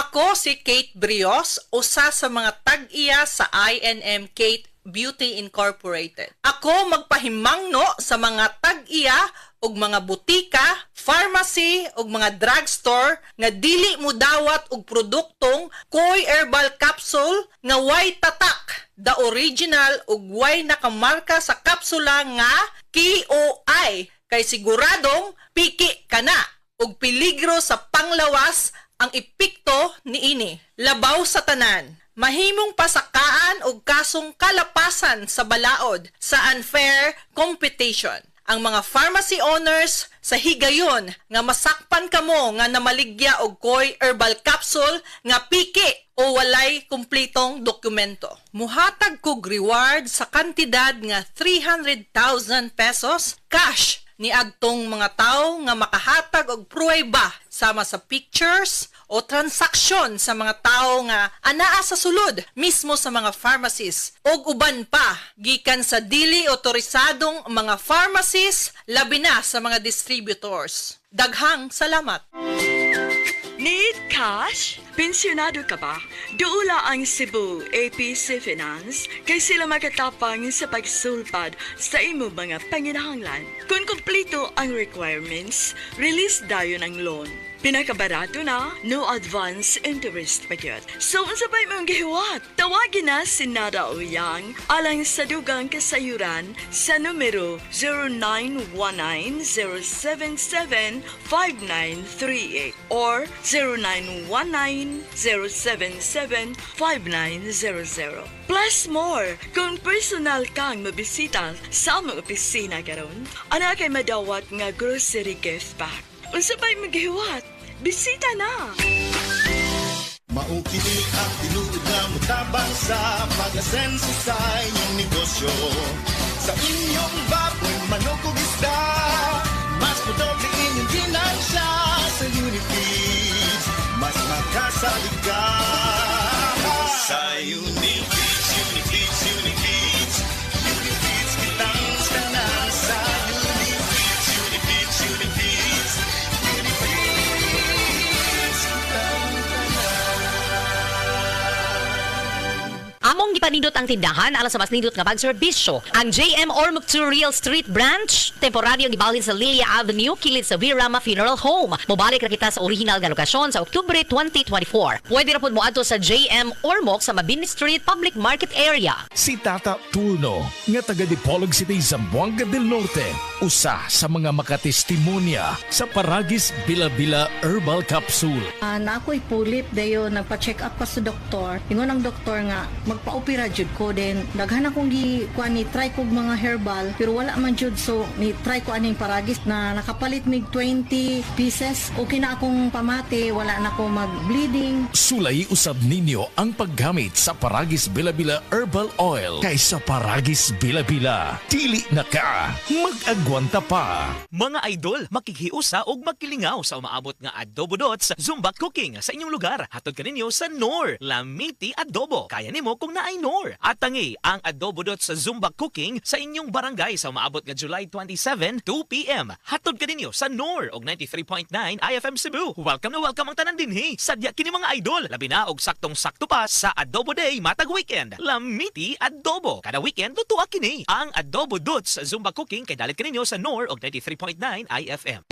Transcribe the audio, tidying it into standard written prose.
Ako si Kate Brios, usa sa mga tag-iya sa INM Kate Beauty Incorporated. Ako magpahimangno sa mga tag-iya ug mga butika, pharmacy ug mga drugstore nga dili mo dawat og produktong Koy Herbal Capsule nga way tatak, the original ug way nakamarka sa kapsula nga KOI kay siguradong piki kana ug peligro sa panglawas ang epekto niini. Labaw sa tanan, mahimong pasakaan og kasong kalapasan sa balaod sa unfair competition. Ang mga pharmacy owners sa higayon nga masakpan kamo nga namaligya og Koy Herbal Capsule nga piki o walay kumpletong dokumento. Muhatag kog reward sa kantidad nga 300,000 pesos cash ni agtong mga tawo nga makahatag og pruweba sama sa pictures o transaksyon sa mga tawo nga anaa sa sulod mismo sa mga pharmacies og uban pa gikan sa dili otorisadong mga pharmacies labi na sa mga distributors. Daghang salamat. Need cash? Pensyonado ka ba? Duula ang Cebu APC Finance kay sila makatapang sa pagsulpad sa imo mga panginahanglan. Kung kumpleto ang requirements, release dayon ang loan. Pinakabarato na, no advance interest pa yun. So, sabay mong gihiwat. Tawagin na si Nada Uyang alang sa dugang kasayuran sa numero 0919-077-5938 or 0919-077-5900. Plus more, kung personal kang mabisita sa among opisina karon, ana kay madawat nga grocery gift pack. Unsabay maghiwat, bisita na! Maukini ang tinuod na mutabang sa pag-asenso sa inyong negosyo. Sa inyong baboy, manok o isda, mas madoble inyong ginansya sa Unifeeds. Mas makasalig ka sa Unifeeds, Unifeeds, Unifeeds. Unifeeds kitang tanan sa Unifeeds, Unifeeds, Unifeeds. Among gipanindot ang tindahan alang sa mas nindot nga pagserbisyo. Ang JM Ormoc 2 Real Street Branch, temporaryo gibalhin sa Lilia Avenue, kilid sa Virama Funeral Home. Mobalik ra kita sa original nga lokasyon sa Oktubre 2024. Pwede ra pud moadto sa JM Ormoc sa Mabini Street Public Market Area. Si Tata Turno, nga taga Dipolog City, Zamboanga del Norte, usa sa mga makatestimonya sa Paragis Bila-Bila Herbal Capsule. Na ako'y pulip dayo nagpa-check up pa sa doktor. Ingon ang doktor nga magpa-opera jud ko din. Daghan akong kuan ni try kog mga herbal pero wala man jud, so ni try ko aning Paragis na nakapalit mig 20 pieces. Okay na akong pamati, wala na ako mag-bleeding. Sulay usab ninyo ang paggamit sa Paragis Bila-Bila Herbal Oil kaysa Paragis Bila-Bila. Dili na ka, mag-agwanta pa. Mga idol, makikhiusa og magkilingaw sa umaabot nga adobo dots Zumba Cooking sa inyong lugar. Hatod kaninyo sa Nor Lamiti Adobo. Kaya nimo kung naay Nor. At tangi ang adobo dots sa Zumba Cooking sa inyong barangay sa umaabot nga July 27, 2 p.m. Hatod kaninyo sa Nor og 93.9 IFM Cebu. Welcome na welcome ang tanan dinhi. Sadya kini mga idol, labi na og saktong-sakto pa sa Adobo Day matag weekend. Lamiti Adobo. Kada weekend tutuwa kini ang adobo dots sa Zumba Cooking kay dalit kaninyo sa Nor og 93.9 IFM.